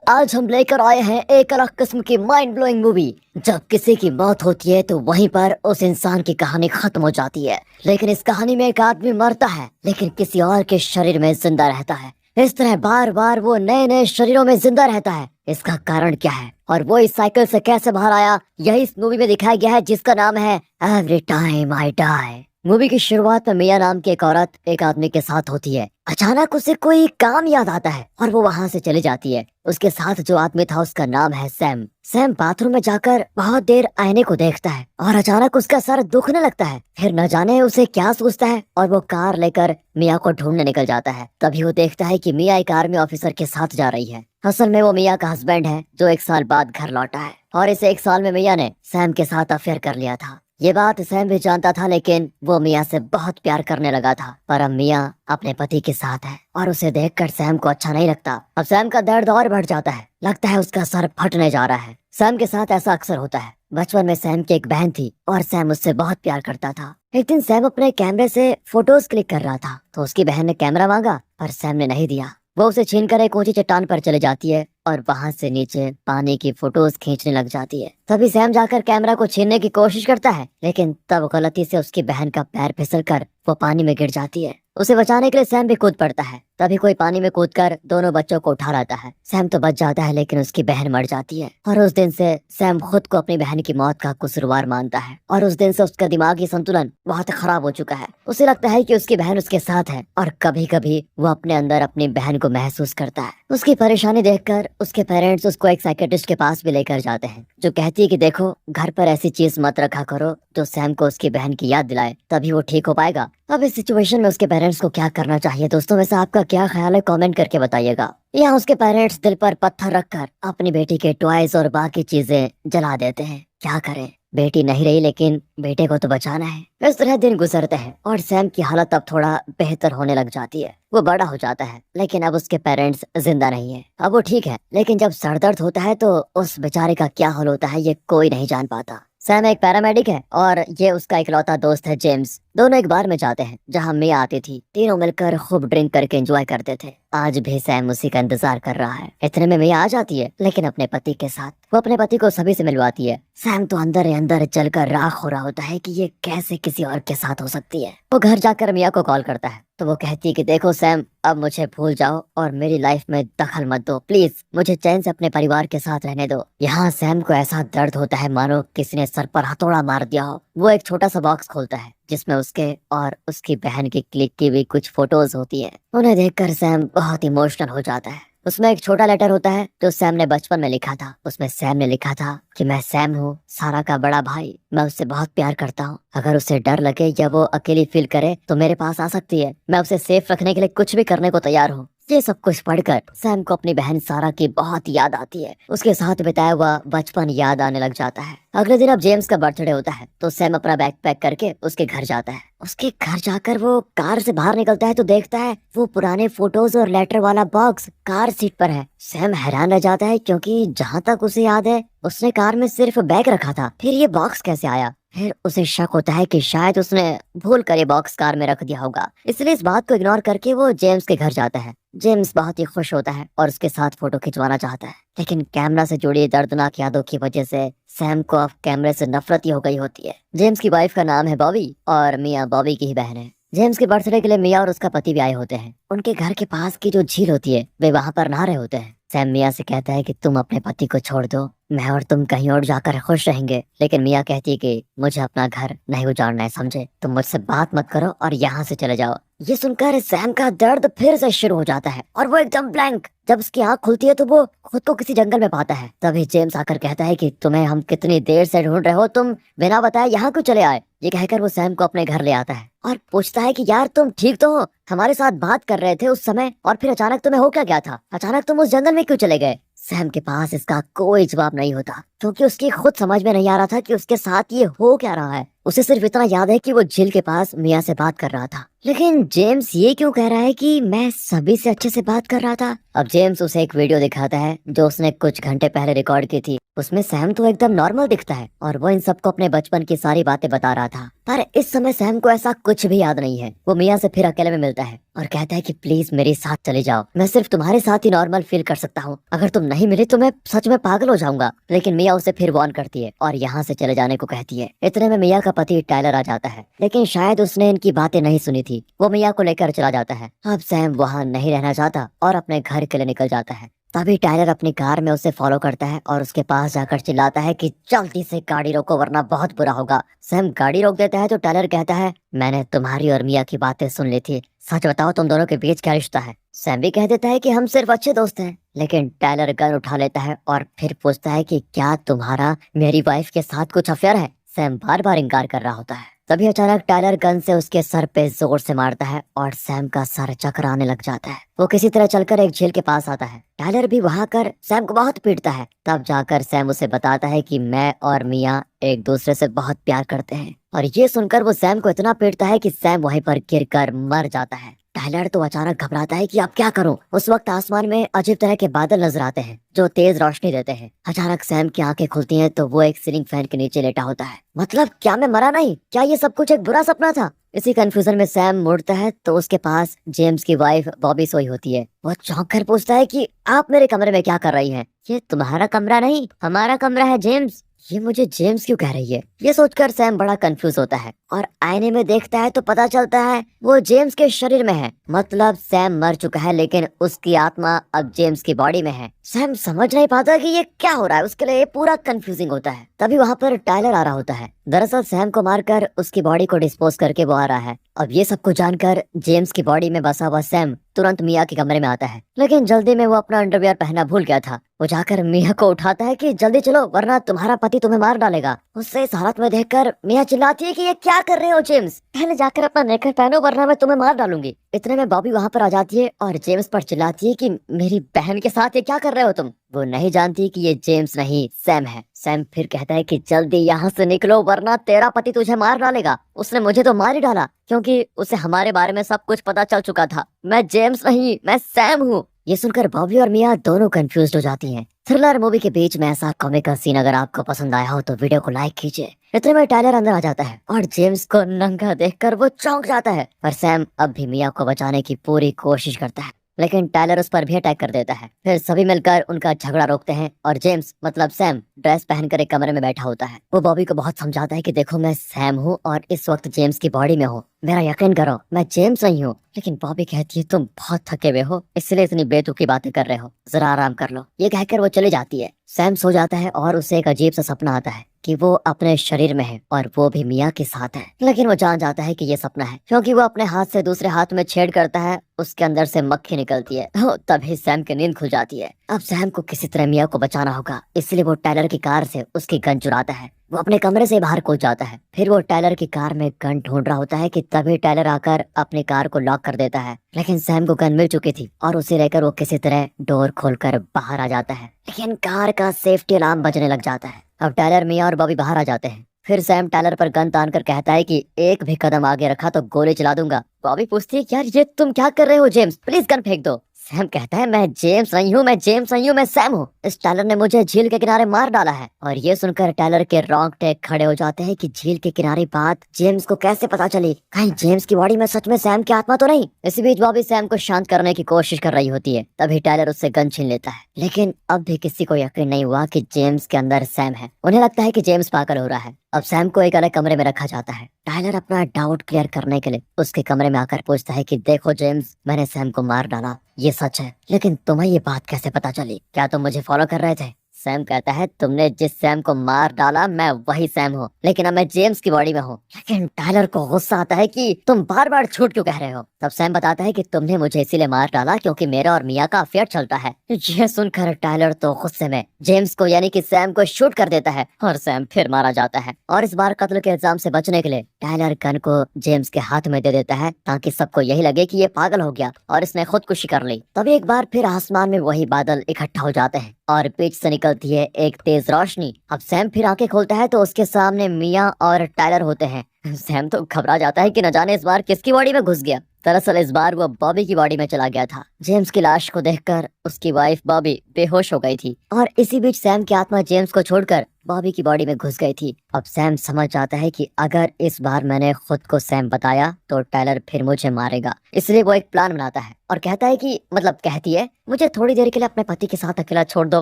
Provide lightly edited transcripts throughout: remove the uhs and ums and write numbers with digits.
आज हम लेकर आए हैं एक अलग किस्म की माइंड ब्लोइंग मूवी। जब किसी की मौत होती है तो वहीं पर उस इंसान की कहानी खत्म हो जाती है, लेकिन इस कहानी में एक आदमी मरता है लेकिन किसी और के शरीर में जिंदा रहता है। इस तरह बार बार वो नए नए शरीरों में जिंदा रहता है। इसका कारण क्या है और वो इस साइकिल से कैसे बाहर आया, यही इस मूवी में दिखाया गया है, जिसका नाम है every time I die. Movie की शुरुआत में मिया नाम की एक औरत एक आदमी के साथ होती है। अचानक उसे कोई काम याद आता है और वो वहां से चली जाती है। उसके साथ जो आदमी था उसका नाम है सैम। सैम बाथरूम में जाकर बहुत देर आईने को देखता है और अचानक उसका सर दुखने लगता है। फिर न जाने उसे क्या सोचता है और वो कार लेकर मिया को ढूंढने निकल जाता है। तभी वो देखता है कि मिया एक आर्मी ऑफिसर के साथ जा रही है। असल में वो मिया का हस्बैंड है जो 1 साल बाद घर लौटा है और इस 1 साल में मिया ने सैम के साथ अफेयर कर लिया था। ये बात सैम भी जानता था, लेकिन वो मिया से बहुत प्यार करने लगा था। पर अब मिया अपने पति के साथ है और उसे देखकर सैम को अच्छा नहीं लगता। अब सैम का दर्द और बढ़ जाता है, लगता है उसका सर फटने जा रहा है। सैम के साथ ऐसा अक्सर होता है। बचपन में सैम की एक बहन थी और सैम उससे बहुत प्यार करता था। एक दिन सैम अपने कैमरे से फोटोज क्लिक कर रहा था तो उसकी बहन ने कैमरा मांगा पर सैम ने नहीं दिया। वो उसे छीनकर एक ऊंची चट्टान पर चले जाती है और वहां से नीचे पानी की फोटोज खींचने लग जाती है। तभी सैम जाकर कैमरा को छीनने की कोशिश करता है, लेकिन तब गलती से उसकी बहन का पैर फिसलकर वो पानी में गिर जाती है। उसे बचाने के लिए सैम भी कूद पड़ता है। तभी कोई पानी में कूदकर दोनों बच्चों को उठा लाता है। सैम तो बच जाता है लेकिन उसकी बहन मर जाती है और उस दिन से सैम खुद को अपनी बहन की मौत का कसूरवार मानता है और उस दिन से उसका दिमागी संतुलन बहुत खराब हो चुका है। उसे लगता है कि उसकी बहन उसके साथ है और कभी कभी वो अपने अंदर अपनी बहन को महसूस करता है। उसकी परेशानी देखकर उसके पेरेंट्स उसको एक साइकियाट्रिस्ट के पास भी लेकर जाते हैं, जो कहती है कि देखो, घर पर ऐसी चीज मत रखा करो जो सैम को उसकी बहन की याद दिलाए, तभी वो ठीक हो पाएगा। अब इस सिचुएशन में उसके पेरेंट्स को क्या करना चाहिए दोस्तों, वैसे आपका क्या ख्याल है, कमेंट करके बताइएगा। यहाँ उसके पेरेंट्स दिल पर पत्थर रखकर अपनी बेटी के टॉयज और बाकी चीजें जला देते हैं। क्या करें, बेटी नहीं रही लेकिन बेटे को तो बचाना है। इस तरह दिन गुजरते हैं और सैम की हालत अब थोड़ा बेहतर होने लग जाती है। वो बड़ा हो जाता है लेकिन अब उसके पेरेंट्स जिंदा नहीं है। अब वो ठीक है, लेकिन जब सर दर्द होता है तो उस बेचारे का क्या हाल होता है ये कोई नहीं जान पाता। सैम एक पैरामेडिक है और ये उसका इकलौता दोस्त है जेम्स। दोनों एक बार में जाते हैं जहाँ मिया आती थी। तीनों मिलकर खूब ड्रिंक करके एंजॉय करते थे। आज भी सैम उसी का इंतजार कर रहा है। इतने में मिया आ जाती है, लेकिन अपने पति के साथ। वो अपने पति को सभी से मिलवाती है। सैम तो अंदर ही अंदर जलकर राख हो रहा होता है कि ये कैसे किसी और के साथ हो सकती है। वो घर जाकर मिया को कॉल करता है तो वो कहती है कि देखो सैम, अब मुझे भूल जाओ और मेरी लाइफ में दखल मत दो, प्लीज मुझे चैन से अपने परिवार के साथ रहने दो। यहाँ सैम को ऐसा दर्द होता है मानो किसी ने सर पर हथौड़ा मार दिया हो। वो एक छोटा सा बॉक्स खोलता है जिसमें उसके और उसकी बहन की क्लिक की हुई कुछ फोटोज होती है। उन्हें देखकर सैम बहुत इमोशनल हो जाता है। उसमें एक छोटा लेटर होता है जो सैम ने बचपन में लिखा था। उसमें सैम ने लिखा था कि मैं सैम हूँ, सारा का बड़ा भाई, मैं उससे बहुत प्यार करता हूँ। अगर उसे डर लगे या वो अकेली फील करे तो मेरे पास आ सकती है। मैं उसे सेफ रखने के लिए कुछ भी करने को तैयार हूँ। ये सब कुछ पढ़कर सैम को अपनी बहन सारा की बहुत याद आती है। उसके साथ बिताया हुआ बचपन याद आने लग जाता है। अगले दिन अब जेम्स का बर्थडे होता है तो सैम अपना बैग पैक करके उसके घर जाता है। उसके घर जाकर वो कार से बाहर निकलता है तो देखता है वो पुराने फोटोज और लेटर वाला बॉक्स कार सीट पर है। सैम हैरान रह जाता है क्योंकि जहाँ तक उसे याद है उसने कार में सिर्फ बैग रखा था, फिर ये बॉक्स कैसे आया। फिर उसे शक होता है कि शायद उसने भूल कर ये बॉक्स कार में रख दिया होगा, इसलिए इस बात को इग्नोर करके वो जेम्स के घर जाता है। जेम्स बहुत ही खुश होता है और उसके साथ फोटो खिंचवाना चाहता है, लेकिन कैमरा से जुड़ी दर्दनाक यादों की वजह से सैम को अब कैमरे से नफरत ही हो गई होती है। जेम्स की वाइफ का नाम है बॉबी और मिया बॉबी की ही बहन है। जेम्स के बर्थडे के लिए मिया और उसका पति भी आए होते हैं। उनके घर के पास की जो झील होती है वे वहाँ पर नहा रहे होते हैं। सैम मिया से कहता है कि तुम अपने पति को छोड़ दो, मैं और तुम कहीं और जाकर खुश रहेंगे। लेकिन मिया कहती है कि मुझे अपना घर नहीं उजाड़ना है, समझे, तुम मुझसे बात मत करो और यहाँ से चले जाओ। ये सुनकर सैम का दर्द फिर से शुरू हो जाता है और वो एकदम ब्लैंक। जब उसकी आंख खुलती है तो वो खुद को किसी जंगल में पाता है। तभी जेम्स आकर कहता है कि तुम्हें हम कितनी देर से ढूंढ रहे हो, तुम बिना बताए यहाँ क्यों चले आए। ये कहकर वो सैम को अपने घर ले आता है और पूछता है कि यार तुम ठीक तो हो, हमारे साथ बात कर रहे थे उस समय और फिर अचानक तुम्हें हो क्या गया था, अचानक तुम उस जंगल में क्यों चले गए। सैम के पास इसका कोई जवाब नहीं होता क्योंकि उसकी खुद समझ में नहीं आ रहा था कि उसके साथ ये हो क्या रहा है। उसे सिर्फ इतना याद है कि वो झील के पास मिया से बात कर रहा था। लेकिन जेम्स ये क्यों कह रहा है कि मैं सभी से अच्छे से बात कर रहा था? अब जेम्स उसे एक वीडियो दिखाता है जो उसने कुछ घंटे पहले रिकॉर्ड की थी। उसमें सैम तो एकदम नॉर्मल दिखता है और वो इन सबको अपने बचपन की सारी बातें बता रहा था। पर इस समय सैम को ऐसा कुछ भी याद नहीं है। वो मिया से फिर अकेले में मिलता है और कहता है कि प्लीज मेरे साथ चले जाओ, मैं सिर्फ तुम्हारे साथ ही नॉर्मल फील कर सकता हूँ, अगर तुम नहीं मिले तो मैं सच में पागल हो जाऊंगा। लेकिन मिया उसे फिर वार्न करती है और यहाँ से चले जाने को कहती है। इतने में मिया का पति टाइलर आ जाता है, लेकिन शायद उसने इनकी बातें नहीं सुनी थी। वो मिया को लेकर चला जाता है। अब सैम वहाँ नहीं रहना चाहता और अपने घर के लिए निकल जाता है। तभी टाइलर अपनी कार में उसे फॉलो करता है और उसके पास जाकर चिल्लाता है कि जल्दी से गाड़ी रोको वरना बहुत बुरा होगा। सैम गाड़ी रोक देता है तो टाइलर कहता है, मैंने तुम्हारी और मिया की बातें सुन ली थी, सच बताओ तुम दोनों के बीच क्या रिश्ता है? सैम भी कह देता है कि हम सिर्फ अच्छे दोस्त हैं। लेकिन टाइलर गन उठा लेता है और फिर पूछता है कि क्या तुम्हारा मेरी वाइफ के साथ कुछ अफेयर है? सैम बार बार इनकार कर रहा होता है। तभी अचानक टाइलर गन से उसके सर पे जोर से मारता है और सैम का सर चकराने लग जाता है। वो किसी तरह चलकर एक झील के पास आता है। टाइलर भी वहां कर सैम को बहुत पीटता है। तब जाकर सैम उसे बताता है कि मैं और मिया एक दूसरे से बहुत प्यार करते हैं। और ये सुनकर वो सैम को इतना पीटता है कि सैम वहीं पर गिरकर मर जाता है। टाइलर तो अचानक घबराता है कि अब क्या करूं। उस वक्त आसमान में अजीब तरह के बादल नजर आते हैं जो तेज रोशनी देते हैं। अचानक सैम की आंखें खुलती हैं तो वो एक सीलिंग फैन के नीचे लेटा होता है। मतलब क्या मैं मरा नहीं? क्या ये सब कुछ एक बुरा सपना था? इसी कंफ्यूजन में सैम मुड़ता है तो उसके पास जेम्स की वाइफ बॉबी सोई होती है। वो चौंक कर पूछता है कि आप मेरे कमरे में क्या कर रही हैं? ये तुम्हारा कमरा नहीं, हमारा कमरा है जेम्स। ये मुझे जेम्स क्यों कह रही है? ये सोचकर सैम बड़ा कंफ्यूज होता है और आईने में देखता है तो पता चलता है वो जेम्स के शरीर में है। मतलब सैम मर चुका है लेकिन उसकी आत्मा अब जेम्स की बॉडी में है। सैम समझ नहीं पाता कि ये क्या हो रहा है। उसके लिए ये पूरा कंफ्यूजिंग होता है। तभी वहाँ पर टाइलर आ रहा होता है। दरअसल सैम को मारकर उसकी बॉडी को डिस्पोज करके वो आ रहा है। अब ये सब कुछ जानकर जेम्स की बॉडी में बसा हुआ सैम तुरंत मिया के कमरे में आता है। लेकिन जल्दी में वो अपना अंडरवियर पहनना भूल गया था। वो जाकर मिया को उठाता है कि जल्दी चलो वरना तुम्हारा पति तुम्हें मार डालेगा। उससे इस हालत में देखकर मिया चिल्लाती है कि ये क्या कर रहे हो जेम्स, पहले जाकर अपना नेकर पहनो वरना मैं तुम्हें मार डालूंगी। इतने में बॉबी वहाँ पर आ जाती है और जेम्स पर चिल्लाती है कि मेरी बहन के साथ ये क्या कर रहे हो तुम? वो नहीं जानती कि ये जेम्स नहीं सैम है। सैम फिर कहता है कि जल्दी यहाँ से निकलो वरना तेरा पति तुझे मार डालेगा। उसने मुझे तो मार ही डाला क्योंकि उसे हमारे बारे में सब कुछ पता चल चुका था। मैं जेम्स नहीं, मैं सैम हूँ। ये सुनकर बॉबी और मिया दोनों कंफ्यूज हो जाती हैं। थ्रिलर मूवी के बीच में ऐसा कॉमिकल सीन अगर आपको पसंद आया हो तो वीडियो को लाइक कीजिए। इतने में टाइलर अंदर आ जाता है और जेम्स को नंगा देखकर वो चौंक जाता है। पर सैम अब भी मिया को बचाने की पूरी कोशिश करता है लेकिन टाइलर उस पर भी अटैक कर देता है। फिर सभी मिलकर उनका झगड़ा रोकते हैं और जेम्स मतलब सैम ड्रेस पहनकर एक कमरे में बैठा होता है। वो बॉबी को बहुत समझाता है कि देखो मैं सैम हूँ और इस वक्त जेम्स की बॉडी में हूँ, मेरा यकीन करो मैं जेम्स नहीं हूँ। लेकिन बॉबी कहती है तुम बहुत थके हुए हो इसलिए इतनी बेतुकी बातें कर रहे हो, जरा आराम कर लो। ये कहकर वो चली जाती है। सैम सो जाता है और उसे एक अजीब सा सपना आता है कि वो अपने शरीर में है और वो भी मिया के साथ है। लेकिन वो जान जाता है कि ये सपना है क्योंकि वो अपने हाथ से दूसरे हाथ में छेड़ करता है, उसके अंदर से मक्खी निकलती है। तो तभी सैम की नींद खुल जाती है। अब सैम को किसी तरह मिया को बचाना होगा इसलिए वो टाइलर की कार से उसकी गन चुराता है। वो अपने कमरे से बाहर कूद जाता है। फिर वो टाइलर की कार में गन ढूंढ रहा होता है कि तभी टाइलर आकर अपनी कार को लॉक कर देता है। लेकिन सैम को गन मिल चुकी थी और उसे लेकर वो किसी तरह डोर खोलकर बाहर आ जाता है। लेकिन कार का सेफ्टी अलार्म बजने लग जाता है। अब टाइलर, मिया और बॉबी बाहर आ जाते हैं। फिर सैम टाइलर पर गन तान कर कहता है कि एक भी कदम आगे रखा तो गोली चला दूंगा। बॉबी पूछती है यार ये तुम क्या कर रहे हो जेम्स, प्लीज गन फेंक दो। सैम कहता है मैं जेम्स नहीं हूँ, मैं जेम्स नहीं हूँ, मैं सैम हूँ। इस टाइलर ने मुझे झील के किनारे मार डाला है। और ये सुनकर टाइलर के रोंगटे खड़े हो जाते हैं कि झील के किनारे बात जेम्स को कैसे पता चली? कहीं जेम्स की बॉडी में सच में सैम की आत्मा तो नहीं? इसी बीच बॉबी सैम को शांत करने की कोशिश कर रही होती है। तभी टाइलर उससे गन छीन लेता है। लेकिन अब भी किसी को यकीन नहीं हुआ कि जेम्स के अंदर सैम है। उन्हें लगता है कि जेम्स पागल हो रहा है। अब सैम को एक अलग कमरे में रखा जाता है। टाइलर अपना डाउट क्लियर करने के लिए उसके कमरे में आकर पूछता है कि देखो जेम्स, मैंने सैम को मार डाला, ये सच है, लेकिन तुम्हें ये बात कैसे पता चली? क्या तुम मुझे फॉलो कर रहे थे? सैम कहता है तुमने जिस सैम को मार डाला मैं वही सैम हूँ, लेकिन अब मैं जेम्स की बॉडी में हूँ। लेकिन टाइलर को गुस्सा आता है कि तुम बार बार झूठ क्यों कह रहे हो? तब सैम बताता है कि तुमने मुझे इसीलिए मार डाला क्योंकि मेरा और मिया का अफेयर चलता है। यह सुनकर टाइलर तो गुस्से में जेम्स को यानी कि सैम को शूट कर देता है और सैम फिर मारा जाता है। और इस बार कत्ल के इल्जाम से बचने के लिए टाइलर गन को जेम्स के हाथ में दे देता है ताकि सबको यही लगे कि ये पागल हो गया और इसने खुदकुशी कर ली। तभी एक बार फिर आसमान में वही बादल इकट्ठा हो जाते हैं और पीछे से निकलती है एक तेज रोशनी। अब सैम फिर आंखें खोलता है तो उसके सामने मिया और टायलर होते हैं। सैम तो घबरा जाता है कि न जाने इस बार किसकी बॉडी में घुस गया। दरअसल इस बार वो बॉबी की बॉडी में चला गया था। जेम्स की लाश को देखकर उसकी वाइफ बॉबी बेहोश हो गई थी और इसी बीच सैम की आत्मा जेम्स को छोड़कर बॉबी की बॉडी में घुस गई थी। अब सैम समझ जाता है कि अगर इस बार मैंने खुद को सैम बताया तो टायलर फिर मुझे मारेगा, इसलिए वो एक प्लान बनाता है और कहता है कि कहती है, मुझे थोड़ी देर के लिए अपने पति के साथ अकेला छोड़ दो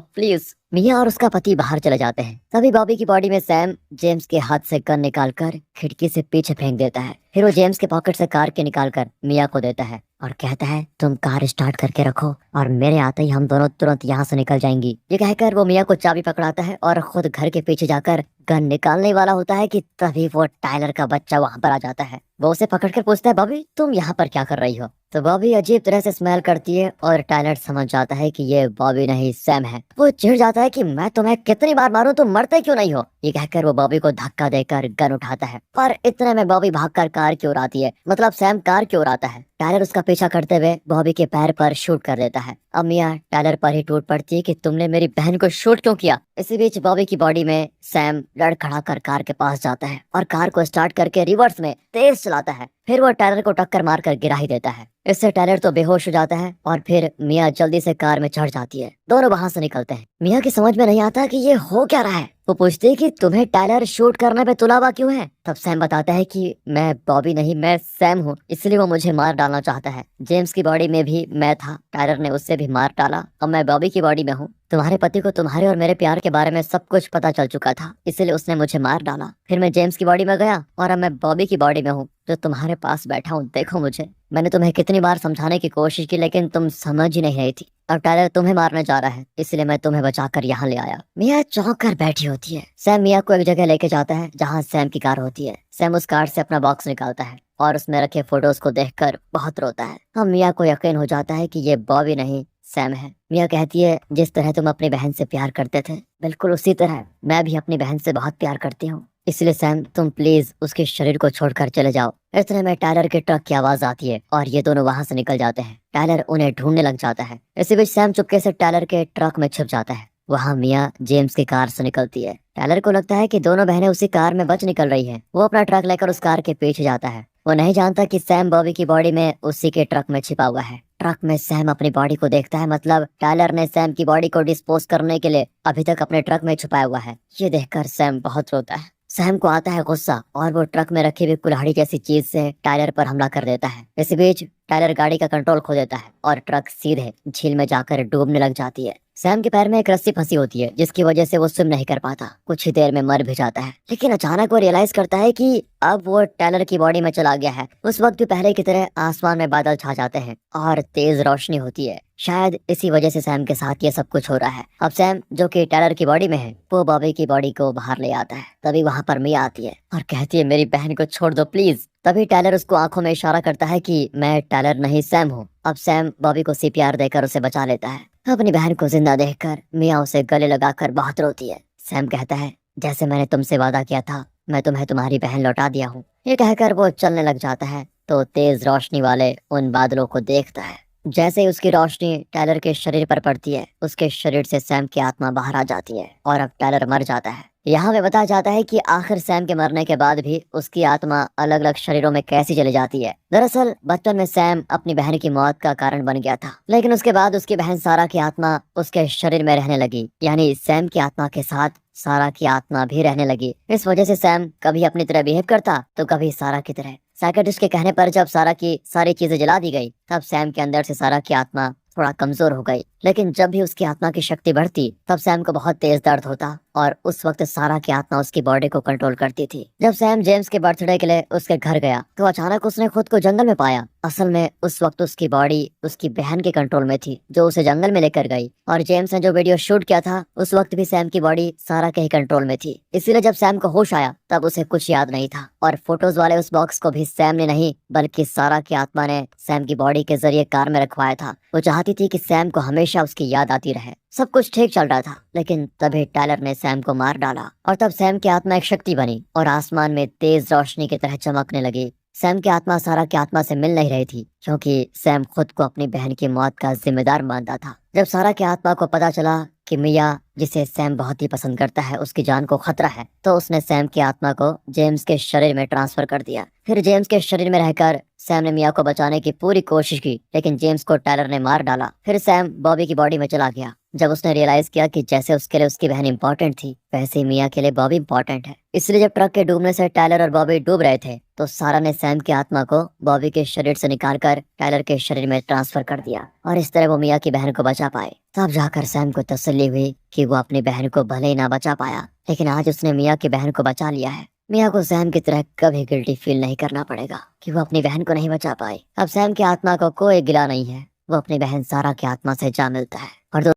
प्लीज। मिया और उसका पति बाहर चले जाते हैं। तभी बॉबी की बॉडी में सैम जेम्स के हाथ से गन निकालकर खिड़की से पीछे फेंक देता है। फिर वो जेम्स के पॉकेट से कार के निकालकर मिया को देता है और कहता है, तुम कार स्टार्ट करके रखो और मेरे आते ही हम दोनों तुरंत यहाँ से निकल जाएंगी। ये कहकर वो मिया को चाबी पकड़ाता है और खुद घर के पीछे जाकर गन निकालने वाला होता है कि तभी वो टायलर का बच्चा वहाँ पर आ जाता है। वो उसे पकड़कर पूछता है, बॉबी तुम यहाँ पर क्या कर रही हो? तो बॉबी अजीब तरह से स्मेल करती है और टायलर समझ जाता है कि ये बॉबी नहीं सैम है। वो चिढ़ जाता है कि मैं तुम्हें कितनी बार मारूं, तुम मरते क्यों नहीं हो? ये कहकर वो बॉबी को धक्का देकर गन उठाता है, पर इतने में बॉबी भागकर कार की ओर आती है, सैम कार की ओर आता है। टायलर उसका पीछा करते हुए बॉबी के पैर पर शूट कर देता है। अब मिया टायलर पर ही टूट पड़ती है कि तुमने मेरी बहन को शूट क्यों किया। इसी बीच बॉबी की बॉडी में सैम लड़खड़ा कर कार के पास जाता है और कार को स्टार्ट करके रिवर्स में तेज चलाता है। फिर वो टायलर को टक्कर मारकर गिरा ही देता है। इससे टायलर तो बेहोश हो जाता है और फिर मिया जल्दी से कार में चढ़ जाती है। दोनों वहां से निकलते हैं। मिया की समझ में नहीं आता कि ये हो क्या रहा है। वो पूछती है कि तुम्हें टायलर शूट करने पे तुला हुआ क्यों है? तब सैम बताता है कि मैं बॉबी नहीं, मैं सैम हूँ, इसलिए वो मुझे मार डालना चाहता है। जेम्स की बॉडी में भी मैं था, टायलर ने उससे भी मार डाला, अब मैं बॉबी की बॉडी में हूँ। तुम्हारे पति को तुम्हारे और मेरे प्यार के बारे में सब कुछ पता चल चुका था, इसलिए उसने मुझे मार डाला। फिर मैं जेम्स की बॉडी में गया और अब मैं बॉबी की बॉडी में हूँ जो तुम्हारे पास बैठा हूँ। देखो मुझे, मैंने तुम्हें कितनी बार समझाने की कोशिश की लेकिन तुम समझ ही नहीं रही थी। अब टायलर तुम्हें मारने जा रहा है, इसलिए मैं तुम्हें बचाकर यहाँ ले आया। मिया चौंक कर बैठी होती है। सैम मिया को एक जगह लेके जाता है जहाँ सैम की कार होती है। सैम उस कार से अपना बॉक्स निकालता है और उसमें रखे फोटोज को देखकर बहुत रोता है। अब मिया को यकीन हो जाता है कि ये बॉबी नहीं सैम है। मिया कहती है, जिस तरह तुम अपनी बहन से प्यार करते थे बिल्कुल उसी तरह मैं भी अपनी बहन से बहुत प्यार करती हूँ, इसलिए सैम तुम प्लीज उसके शरीर को छोड़कर चले जाओ। इतने में टायलर के ट्रक की आवाज आती है और ये दोनों वहां से निकल जाते हैं। टायलर उन्हें ढूंढने लग जाता है। इसी बीच सैम चुपके से टायलर के ट्रक में छिप जाता है। वहाँ मिया जेम्स की कार से निकलती है। टायलर को लगता है कि दोनों बहनें उसी कार में बच निकल रही हैं। वो अपना ट्रक लेकर उस कार के पीछे जाता है। वो नहीं जानता कि सैम बॉबी की बॉडी में उसी के ट्रक में छिपा हुआ है। ट्रक में सैम अपनी बॉडी को देखता है, टायलर ने सैम की बॉडी को डिस्पोज करने के लिए अभी तक अपने ट्रक में छुपाया हुआ है। ये देखकर सैम बहुत रोता है। सैम को आता है गुस्सा और वो ट्रक में रखी हुई कुल्हाड़ी जैसी चीज से टायलर पर हमला कर देता है। इसी बीच टायलर गाड़ी का कंट्रोल खो देता है और ट्रक सीधे झील में जाकर डूबने लग जाती है। सैम के पैर में एक रस्सी फंसी होती है जिसकी वजह से वो स्विम नहीं कर पाता। कुछ ही देर में मर भी जाता है, लेकिन अचानक वो रियलाइज करता है कि अब वो टायलर की बॉडी में चला गया है। उस वक्त भी पहले की तरह आसमान में बादल छा जाते हैं और तेज रोशनी होती है। शायद इसी वजह से सैम के साथ ये सब कुछ हो रहा है। अब सैम जो कि टायलर की बॉडी में है वो बॉबी की बॉडी को बाहर ले आता है। तभी वहाँ पर मिया आती है और कहती है, मेरी बहन को छोड़ दो प्लीज। तभी टायलर उसको आंखों में इशारा करता है कि मैं टायलर नहीं सैम हूँ। अब सैम बॉबी को सीपीआर देकर उसे बचा लेता है। अपनी बहन को जिंदा देखकर मिया उसे गले लगाकर बहुत रोती है। सैम कहता है, जैसे मैंने तुमसे वादा किया था मैं तुम्हें तुम्हारी बहन लौटा दिया हूँ। ये कहकर वो चलने लग जाता है तो तेज रोशनी वाले उन बादलों को देखता है। जैसे ही उसकी रोशनी टायलर के शरीर पर पड़ती है उसके शरीर से सैम की आत्मा बाहर आ जाती है और अब टायलर मर जाता है। यहाँ पे बताया जाता है कि आखिर सैम के मरने के बाद भी उसकी आत्मा अलग अलग शरीरों में कैसी चली जाती है। दरअसल बचपन में सैम अपनी बहन की मौत का कारण बन गया था, लेकिन उसके बाद उसकी बहन सारा की आत्मा उसके शरीर में रहने लगी, यानी सैम की आत्मा के साथ सारा की आत्मा भी रहने लगी। इस वजह से सैम कभी अपनी तरह बिहेव करता तो कभी सारा की तरह। साइकियाट्रिस्ट के कहने पर जब सारा की सारी चीजें जला दी गई तब सैम के अंदर से सारा की आत्मा थोड़ा कमजोर हो गई, लेकिन जब भी उसकी आत्मा की शक्ति बढ़ती तब सैम को बहुत तेज दर्द होता और उस वक्त सारा की आत्मा उसकी बॉडी को कंट्रोल करती थी। जब सैम जेम्स के बर्थडे के लिए उसके घर गया तो अचानक उसने खुद को जंगल में पाया। असल में उस वक्त उसकी बॉडी उसकी बहन के कंट्रोल में थी जो उसे जंगल में लेकर गई, और जेम्स ने जो वीडियो शूट किया था उस वक्त भी सैम की बॉडी सारा के ही कंट्रोल में थी। इसीलिए जब सैम को होश आया तब उसे कुछ याद नहीं था, और फोटोज वाले उस बॉक्स को भी सैम ने नहीं बल्कि सारा की आत्मा ने सैम की बॉडी के जरिए कार में रखवाया था। वो चाहती थी कि सैम को हमेशा उसकी याद आती रहे। सब कुछ ठीक चल रहा था, लेकिन तभी टायलर ने सैम को मार डाला और तब सैम की आत्मा एक शक्ति बनी और आसमान में तेज रोशनी की तरह चमकने लगी। सैम की आत्मा सारा की आत्मा से मिल नहीं रही थी, क्योंकि सैम खुद को अपनी बहन की मौत का जिम्मेदार मानता था। जब सारा की आत्मा को पता चला कि मिया, जिसे सैम बहुत ही पसंद करता है, उसकी जान को खतरा है, तो उसने सैम की आत्मा को जेम्स के शरीर में ट्रांसफर कर दिया। फिर जेम्स के शरीर में रहकर सैम ने मिया को बचाने की पूरी कोशिश की, लेकिन जेम्स को टायलर ने मार डाला। फिर सैम बॉबी की बॉडी में चला गया। जब उसने रियलाइज किया कि जैसे उसके लिए उसकी बहन इंपॉर्टेंट थी, वैसे ही मिया के लिए बॉबी इंपॉर्टेंट है, इसलिए जब ट्रक के डूबने से टायलर और बॉबी डूब रहे थे, तो सारा ने सैम की आत्मा को बॉबी के शरीर से निकालकर टायलर के शरीर में ट्रांसफर कर दिया, और इस तरह वो मिया की बहन को बचा पाए। तब जाकर सैम को तसल्ली हुई कि वो अपनी बहन को भले ही ना बचा पाया, लेकिन आज उसने मिया की बहन को बचा लिया है। मिया को सैम की तरह कभी गिल्टी फील नहीं करना पड़ेगा कि वो अपनी बहन को नहीं बचा पाए। अब सैम की आत्मा को कोई गिला नहीं है, वो अपनी बहन सारा की आत्मा से जा मिलता है। और